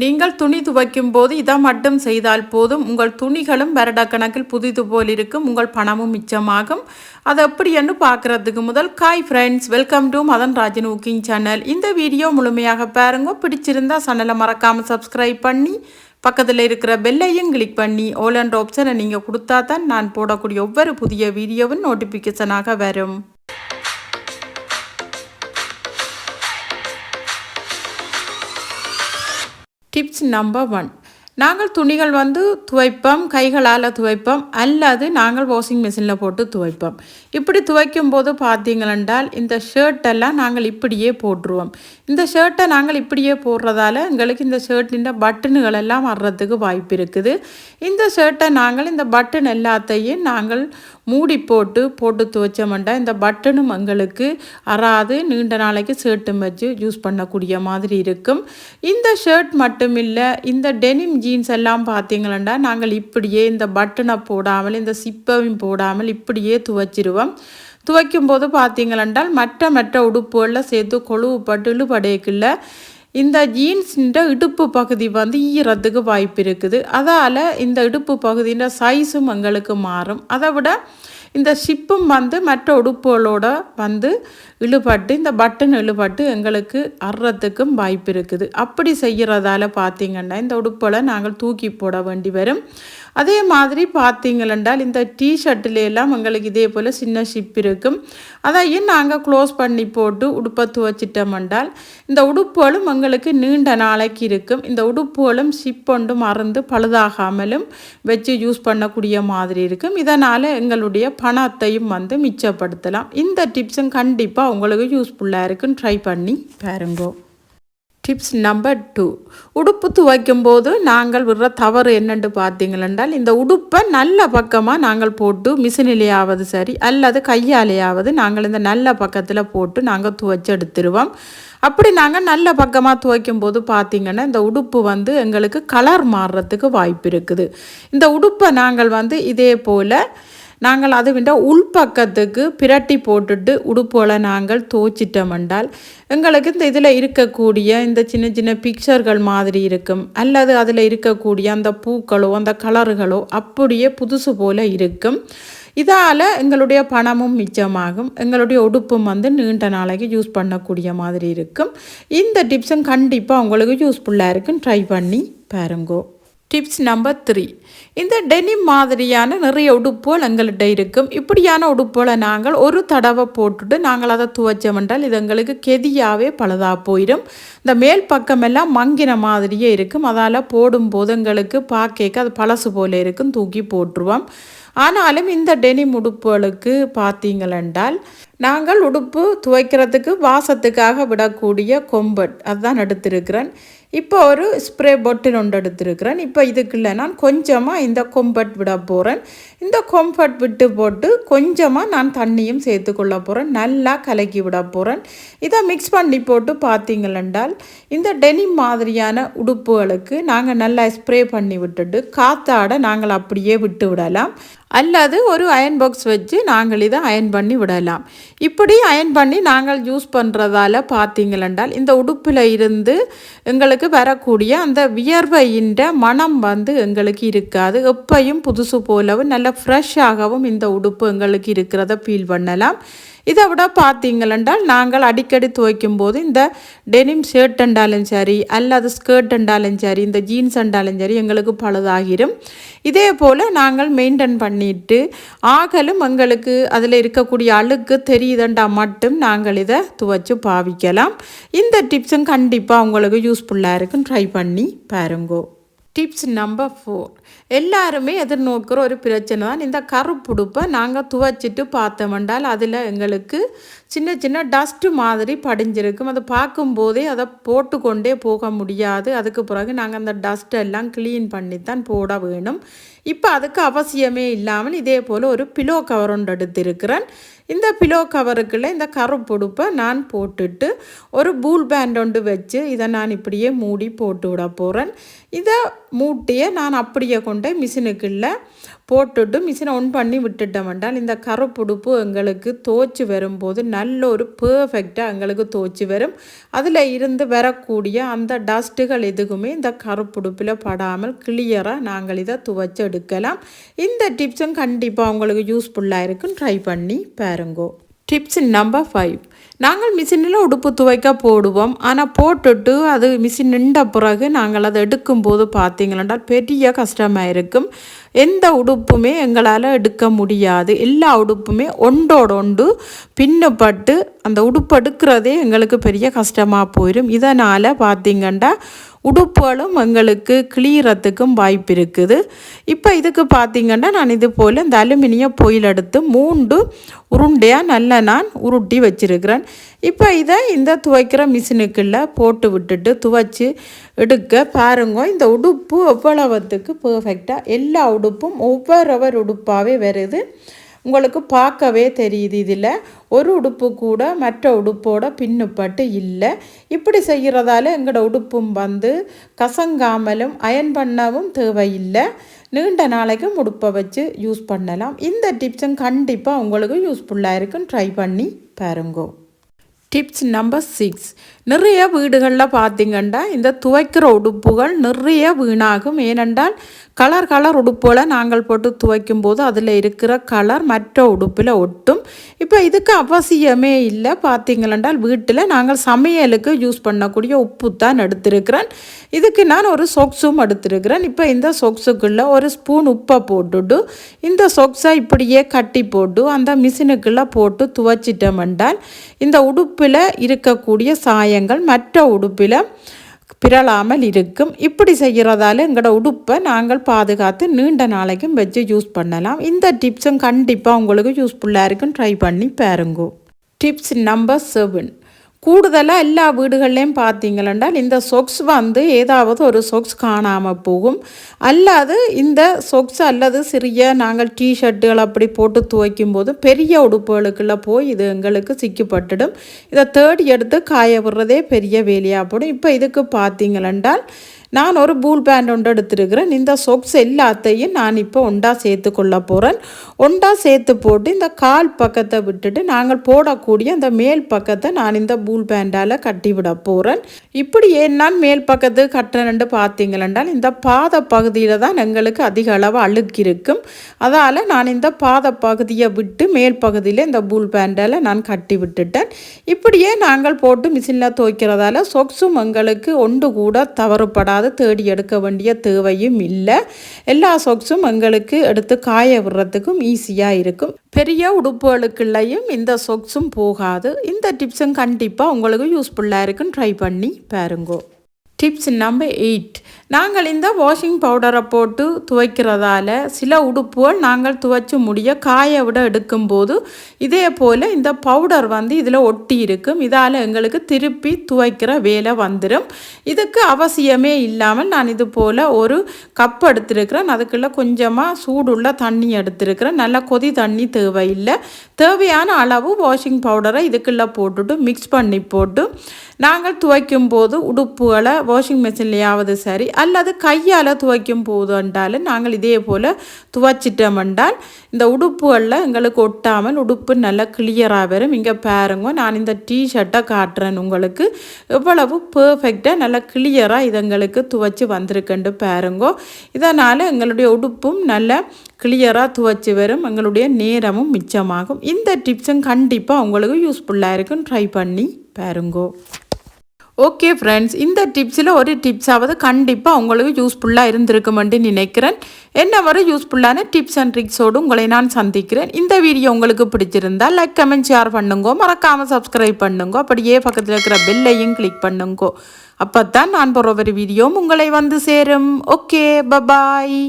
நீங்கள் துணி துவைக்கும் போது இதை மட்டும் செய்தால் போதும். உங்கள் துணிகளும் வருடக்கணக்கில் புதிது போல் இருக்கும். உங்கள் பணமும் மிச்சமாகும். அது எப்படி என்று பார்க்குறதுக்கு முதல் hi friends, welcome to Madan Rajan cooking channel. இந்த வீடியோ முழுமையாக பாருங்க. பிடிச்சிருந்தா சேனலை மறக்காமல் சப்ஸ்கிரைப் பண்ணி பக்கத்தில் இருக்கிற பெல்லையும் கிளிக் பண்ணி ஆல் என்ற ஆப்ஷனை நீங்கள் கொடுத்தா தான் நான் போடக்கூடிய ஒவ்வொரு புதிய வீடியோவும் நோட்டிஃபிகேஷனாக வரும். Tips number 1. நாங்கள் துணிகள் துவைப்போம், கைகளால் துவைப்போம், அல்லது நாங்கள் வாஷிங் மிஷினில் போட்டு துவைப்போம். இப்படி துவைக்கும் போது பார்த்தீங்களென்றால் இந்த ஷர்ட்டெல்லாம் நாங்கள் இப்படியே போட்டுருவோம். இந்த ஷர்ட்டை நாங்கள் இப்படியே போடுறதால எங்களுக்கு இந்த ஷர்ட்டின் பட்டனுகள் எல்லாம் வர்றதுக்கு வாய்ப்பு இருக்குது. இந்த ஷர்ட்டை நாங்கள் இந்த பட்டன் எல்லாத்தையும் நாங்கள் மூடி போட்டு துவைச்சோம்னா இந்த பட்டனும் எங்களுக்கு அறாது நீண்ட நாளைக்கு ஷர்ட்டும் வச்சு யூஸ் பண்ணக்கூடிய மாதிரி இருக்கும். இந்த ஷர்ட் மட்டும் இல்லை, இந்த டெனிம் ஜீன்ஸ் எல்லாம் பார்த்தீங்களா நாங்கள் இப்படியே இந்த பட்டனை போடாமல் இந்த சிப்பையும் போடாமல் இப்படியே துவைச்சிருவோம். துவைக்கும் போது பார்த்தீங்களென்றால் மற்ற உடுப்புகளில் சேர்த்து கொழுவுப்பட்டு இழுபடையக்குள்ள இந்த ஜீன்ஸிൻ്റെ இடுப்பு பகுதி ஈரத்துக்கு வாய்ப்பு இருக்குது. அதால் இந்த இடுப்பு பகுதியின் சைஸும் எங்களுக்கு மாறும். அதை விட இந்த ஷிப்பும் மற்ற உடுப்புகளோட இழுபட்டு இந்த பட்டன் இழுபட்டு எங்களுக்கு அறத்துக்கும் வாய்ப்பு இருக்குது. அப்படி செய்கிறதால பார்த்திங்கன்னா இந்த உடுப்புகளை நாங்கள் தூக்கி போட வேண்டி வரும். அதே மாதிரி பார்த்தீங்களென்றால் இந்த டிஷர்ட்லாம் எங்களுக்கு இதே போல் சின்ன ஷிப் இருக்கும். அதையும் நாங்கள் க்ளோஸ் பண்ணி போட்டு உடுப்பை துவைச்சிட்டோம்னால் இந்த உடுப்புகளும் எங்களுக்கு நீண்ட நாளைக்கு இருக்கும். இந்த உடுப்புகளும் ஷிப் ஒன்று மறந்து பழுதாகாமலும் வச்சு யூஸ் பண்ணக்கூடிய மாதிரி இருக்கும். இதனால் எங்களுடைய பணத்தையும் மிச்சப்படுத்தலாம். இந்த டிப்ஸும் கண்டிப்பாக உங்களுக்கு யூஸ்ஃபுல்லாக இருக்குன்னு ட்ரை பண்ணி பாருங்கோ. Tips number 2. உடுப்பு துவைக்கும் போது நாங்கள் விடுற தவறு என்னென்று பார்த்தீங்களென்றால் இந்த உடுப்பை நல்ல பக்கமாக நாங்கள் போட்டு மிஷினிலேயாவது சரி அல்லது கையாலேயாவது நாங்கள் இந்த நல்ல பக்கத்தில் போட்டு நாங்கள் துவைச்சி எடுத்துருவோம். அப்படி நாங்கள் நல்ல பக்கமாக துவைக்கும் போது பார்த்திங்கன்னா இந்த உடுப்பு எங்களுக்கு கலர் மாறுறதுக்கு வாய்ப்பு இருக்குது. இந்த உடுப்பை நாங்கள் இதே போல் நாங்கள் அது உள்பக்கத்துக்கு பிரட்டி போட்டுட்டு உடுப்போல நாங்கள் துவைச்சிட்டோம்னால் எங்களுக்கு இந்த இதில் இருக்கக்கூடிய இந்த சின்ன சின்ன பிக்சர்கள் மாதிரி இருக்கும், அல்லது அதில் இருக்கக்கூடிய அந்த பூக்களோ அந்த கலர்களோ அப்படியே புதுசு போல் இருக்கும். இதால் எங்களுடைய பணமும் மிச்சமாகும், எங்களுடைய உடுப்பும் நீண்ட நாளைக்கு யூஸ் பண்ணக்கூடிய மாதிரி இருக்கும். இந்த டிப்ஸும் கண்டிப்பாக உங்களுக்கு யூஸ்ஃபுல்லாக இருக்குன்னு ட்ரை பண்ணி பாருங்கோ. Tips number 3. இந்த டெனிம் மாதிரியான நிறைய உடுப்புகள் எங்கள்கிட்ட இருக்கும். இப்படியான உடுப்புகளை நாங்கள் ஒரு தடவை போட்டுட்டு நாங்கள் அதை துவைச்சோம்ன்றால் இது எங்களுக்கு கெதியாகவே பழுதாக போயிடும். இந்த மேல் பக்கமெல்லாம் மங்கின மாதிரியே இருக்கும். அதால் போடும்போது எங்களுக்கு பார்க்க அது பழசு போல் இருக்கும், தூக்கி போட்டுருவோம். ஆனாலும் இந்த டெனிம் உடுப்புகளுக்கு பார்த்தீங்களென்றால் நாங்கள் உடுப்பு துவைக்கிறதுக்கு வாசத்துக்காக விடக்கூடிய கொம்பட் அதுதான் எடுத்திருக்கிறேன். இப்போ ஒரு ஸ்ப்ரே பொட்டில் ஒன்று எடுத்திருக்கிறேன். இப்போ இதுக்குள்ள நான் கொஞ்சமாக இந்த கொம்பட் விட போகிறேன். இந்த கொம்பட் விட்டு போட்டு கொஞ்சமாக நான் தண்ணியும் சேர்த்துக்கொள்ள போகிறேன். நல்லா கலக்கி விட போகிறேன். இதை மிக்ஸ் பண்ணி போட்டு பார்த்தீங்களென்றால் இந்த டெனிம் மாதிரியான உடுப்புகளுக்கு நாங்கள் நல்லா ஸ்ப்ரே பண்ணி விட்டுட்டு காற்றாட நாங்கள் அப்படியே விட்டு விடலாம், அல்லது ஒரு அயன் பாக்ஸ் வச்சு நாங்கள் இதை அயன் பண்ணி விடலாம். இப்படி அயன் பண்ணி நாங்கள் யூஸ் பண்ணுறதால பார்த்தீங்களென்றால் இந்த உடுப்பில் இருந்து எங்களுக்கு வரக்கூடிய அந்த வியர்வையின் மனம் எங்களுக்கு இருக்காது. எப்பையும் புதுசு போலவும் நல்ல ஃப்ரெஷ்ஷாகவும் இந்த உடுப்பு எங்களுக்கு இருக்கிறத ஃபீல் பண்ணலாம். இதை விட பார்த்தீங்களென்றால் நாங்கள் அடிக்கடி துவைக்கும் போது இந்த டெனிம் ஷர்ட் என்றாலும் சரி அல்லது ஸ்கர்ட் என்றாலும் சரி இந்த ஜீன்ஸ் என்றாலும் சரி எங்களுக்கு பழுதாகிடும். இதே போல் நாங்கள் மெயின்டைன் பண்ணிட்டு ஆகலும் எங்களுக்கு அதில் இருக்கக்கூடிய அழுக்கு தெரியுதுண்டா மட்டும் நாங்கள் இதை துவைச்சி பாவிக்கலாம். இந்த டிப்ஸும் கண்டிப்பாக உங்களுக்கு யூஸ்ஃபுல்லாக இருக்குன்னு ட்ரை பண்ணி பாருங்கோ. Tips number 4. எல்லாருமே எதிர்நோக்கிற ஒரு பிரச்சனை தான் இந்த கருப்புடுப்பை நாங்கள் துவைச்சிட்டு பார்த்தோம்னால் அதில் எங்களுக்கு சின்ன சின்ன டஸ்ட்டு மாதிரி படிஞ்சிருக்கும். அதை பார்க்கும்போதே அதை போட்டுக்கொண்டே போக முடியாது. அதுக்கு பிறகு நாங்கள் அந்த டஸ்ட்டெல்லாம் க்ளீன் பண்ணி தான் போட வேணும். இப்போ அதுக்கு அவசியமே இல்லாமல் இதே போல் ஒரு பிலோ கவர் ஒன்று எடுத்திருக்கிறேன். இந்த பிலோ கவருக்குள்ளே இந்த கருப்புடுப்பை நான் போட்டுட்டு ஒரு பூல் பேண்ட் ஒன்று வச்சு இதை நான் இப்படியே மூடி போட்டு விட போகிறேன். இதை மூட்டியை நான் அப்படியே கொண்டு மிஷினுக்குள்ளே போட்டுட்டு மிஷினை ஆன் பண்ணி விட்டுட்டோம் என்றால் இந்த கருப்புடுப்பு எங்களுக்கு துவைச்சி வரும்போது நல்ல ஒரு பெர்ஃபெக்டாக எங்களுக்கு துவைச்சி வரும். அதில் இருந்து வரக்கூடிய அந்த டஸ்ட்டுகள் எதுக்குமே இந்த கருப்புடுப்பில் படாமல் கிளியராக நாங்கள் இதை துவைச்சி எடுக்கலாம். இந்த டிப்ஸும் கண்டிப்பாக உங்களுக்கு யூஸ்ஃபுல்லாக இருக்கும். ட்ரை பண்ணி பாருங்கோ. Tips number 5. நாங்கள் மிஷினில் உடுப்பு துவைக்க போடுவோம். ஆனால் போட்டுட்டு அது மிஷின் நின்ற பிறகு நாங்கள் அதை எடுக்கும்போது பார்த்தீங்கன்னா பெரிய கஷ்டமாக இருக்கும். எந்த உடுப்புமே எங்களால் எடுக்க முடியாது. எல்லா உடுப்புமே ஒன்றோடு பின்னப்பட்டு அந்த உடுப்பு எடுக்கிறதே எங்களுக்கு பெரிய கஷ்டமாக போயிடும். இதனால் பார்த்திங்கன்னா உடுப்புகளும் எங்களுக்கு கிளீரத்துக்கும் வாய்ப்பு இருக்குது. இப்போ இதுக்கு பார்த்திங்கன்னா நான் இது போல் இந்த அலுமினிய பொயில் எடுத்து 3 உருண்டையாக நல்லா நான் உருட்டி வச்சுருக்கிறேன். இப்போ இதை இந்த துவைக்கிற மிஷினுக்குள்ள போட்டு விட்டுட்டு துவைச்சி எடுக்க பாருங்க. இந்த உடுப்பு எவ்வளவுத்துக்கு பெர்ஃபெக்டாக எல்லா உடுப்பும் ஒவ்வொரு உடுப்பாகவே வருது. உங்களுக்கு பார்க்கவே தெரியுது. இதில் ஒரு உடுப்பு கூட மற்ற உடுப்போட பின்னுப்பட்டு இல்லை. இப்படி செய்கிறதால எங்களோட உடுப்பும் கசங்காமலும் அயன் பண்ணவும் தேவையில்லை. நீண்ட நாளைக்கும் உடுப்பை வச்சு யூஸ் பண்ணலாம். இந்த டிப்ஸும் கண்டிப்பாக உங்களுக்கு யூஸ்ஃபுல்லாக இருக்கும். ட்ரை பண்ணி பாருங்கோ. Tips number 6. நிறைய வீடுகளில் பார்த்திங்கன்னா இந்த துவைக்கிற உடுப்புகள் நிறைய வீணாகும். ஏனென்றால் கலர் உடுப்புகளை நாங்கள் போட்டு துவைக்கும் போது அதில் இருக்கிற கலர் மற்ற உடுப்பில் ஒட்டும். இப்போ இதுக்கு அவசியமே இல்லை. பார்த்திங்களென்றால் வீட்டில் நாங்கள் சமையலுக்கு யூஸ் பண்ணக்கூடிய உப்பு தான் எடுத்திருக்கிறேன். இதுக்கு நான் ஒரு சொக்ஸும் எடுத்திருக்கிறேன். இப்போ இந்த சொக்ஸுக்குள்ளே ஒரு ஸ்பூன் உப்பை போட்டுட்டு இந்த சொக்ஸை இப்படியே கட்டி போட்டு அந்த மிஷினுக்குள்ளே போட்டு துவைச்சிட்டோம் என்றால் இந்த உடுப்பில் இருக்கக்கூடிய சாயங்கள் மற்ற உடுப்பில் பிறழாமல் இருக்கும். இப்படி செய்கிறதால எங்களோட உடுப்பை நாங்கள் பாதுகாத்து நீண்ட நாளைக்கும் வச்சு யூஸ் பண்ணலாம். இந்த டிப்ஸும் கண்டிப்பாக உங்களுக்கு யூஸ்ஃபுல்லாக இருக்கும். ட்ரை பண்ணி பாருங்க. Tips number 7. கூடுதலாக எல்லா வீடுகள்லேயும் பார்த்தீங்களென்றால் இந்த சொக்ஸ் ஏதாவது ஒரு சொக்ஸ் காணாமல் போகும். அல்லாது இந்த சொக்ஸ் அல்லது சிறிய நாங்கள் டிஷர்ட்டுகள் அப்படி போட்டு துவைக்கும் போது பெரிய உடுப்புகளுக்குள்ளே போய் இது எங்களுக்கு சிக்கப்பட்டுடும். இதை தேடி எடுத்து காய விடுறதே பெரிய வேலையாக போடும். இப்போ இதுக்கு பார்த்தீங்களென்றால் நான் ஒரு பூல் பேண்ட் ஒன்று எடுத்துருக்கிறேன். இந்த சொக்ஸ் எல்லாத்தையும் நான் இப்போ ஒன்றா சேர்த்து கொள்ள போகிறேன். ஒன்றா சேர்த்து போட்டு இந்த கால் பக்கத்தை விட்டுட்டு நாங்கள் போடக்கூடிய அந்த மேல் பக்கத்தை நான் இந்த பூல் பேண்டால் கட்டி விட போகிறேன். இப்படி ஏன் நான் மேல் பக்கத்து கட்டுறேன்னு பார்த்தீங்களென்றால் இந்த பாத பகுதியில் தான் எங்களுக்கு அதிக அளவு அழுக்கு இருக்கும். அதால் நான் இந்த பாத பகுதியை விட்டு மேல் பகுதியில் இந்த பூல் பேண்டால் நான் கட்டி விட்டுட்டேன். இப்படியே நாங்கள் போட்டு மிஷினில் துவைக்கிறதால சொக்ஸும் எங்களுக்கு ஒன்று கூட தவறுபடாது. தேடி எடுக்க வேண்டிய தேவையும் இல்லை. எல்லா சொக்ஸும் எங்களுக்கு எடுத்து காய விடுறதுக்கும் ஈஸியாக இருக்கும். பெரிய உடுப்புகளுக்குள்ளேயும் இந்த சொக்ஸும் போகாது. இந்த டிப்ஸும் கண்டிப்பாக உங்களுக்கு யூஸ்ஃபுல்லாக இருக்கும். ட்ரை பண்ணி பாருங்கோ. Tips number 8. நாங்கள் இந்த வாஷிங் பவுடரை போட்டு துவைக்கிறதால சில உடுப்புகள் நாங்கள் துவைச்சி முடிய காய விட எடுக்கும்போது இதே போல் இந்த பவுடர் இதில் ஒட்டி இருக்கும். இதால் எங்களுக்கு திருப்பி துவைக்கிற வேலை வந்துடும். இதுக்கு அவசியமே இல்லாமல் நான் இது போல் ஒரு கப் எடுத்திருக்கிறேன். அதுக்குள்ளே கொஞ்சமாக சூடுள்ள தண்ணி எடுத்திருக்கிறேன். நல்லா கொதி தண்ணி தேவையில்லை. தேவையான அளவு வாஷிங் பவுடரை இதுக்குள்ளே போட்டுட்டு மிக்ஸ் பண்ணி போட்டு நாங்கள் துவைக்கும் போது உடுப்புகளை வாஷிங் மிஷின்லையாவது சரி அல்லது கையால் துவைக்கும் போது என்றாலும் நாங்கள் இதே போல் துவைச்சிட்டோம் என்றால் இந்த உடுப்புகளில் எங்களுக்கு ஒட்டாமல் உடுப்பு நல்லா கிளியராக வரும். இங்கே பாருங்க, நான் இந்த டிஷர்ட்டை காட்டுறேன் உங்களுக்கு. எவ்வளவு பெர்ஃபெக்டாக நல்லா கிளியராக இது எங்களுக்கு துவைச்சி வந்திருக்குன்னு பாருங்க. இதனால் எங்களுடைய உடுப்பும் நல்லா கிளியராக துவைச்சி வரும். எங்களுடைய நேரமும் மிச்சமாகும். இந்த டிப்ஸும் கண்டிப்பாக உங்களுக்கு யூஸ்ஃபுல்லாக இருக்கும். ட்ரை பண்ணி பாருங்கோ. ஓகே ஃப்ரெண்ட்ஸ், இந்த டிப்ஸில் ஒரு டிப்ஸாவது கண்டிப்பாக உங்களுக்கு யூஸ்ஃபுல்லாக இருந்திருக்குமென்று நினைக்கிறேன். என்ன வரை யூஸ்ஃபுல்லான டிப்ஸ் அண்ட் ட்ரிக்ஸோடு உங்களை நான் சந்திக்கிறேன். இந்த வீடியோ உங்களுக்கு பிடிச்சிருந்தால் லைக், கமெண்ட், ஷேர் பண்ணுங்க. மறக்காமல் சப்ஸ்கிரைப் பண்ணுங்க. அப்படியே பக்கத்தில் இருக்கிற பெல்லையும் கிளிக் பண்ணுங்க. அப்போ தான் நான் போகிற ஒரு வீடியோவும் உங்களை சேரும். Okay, bye bye.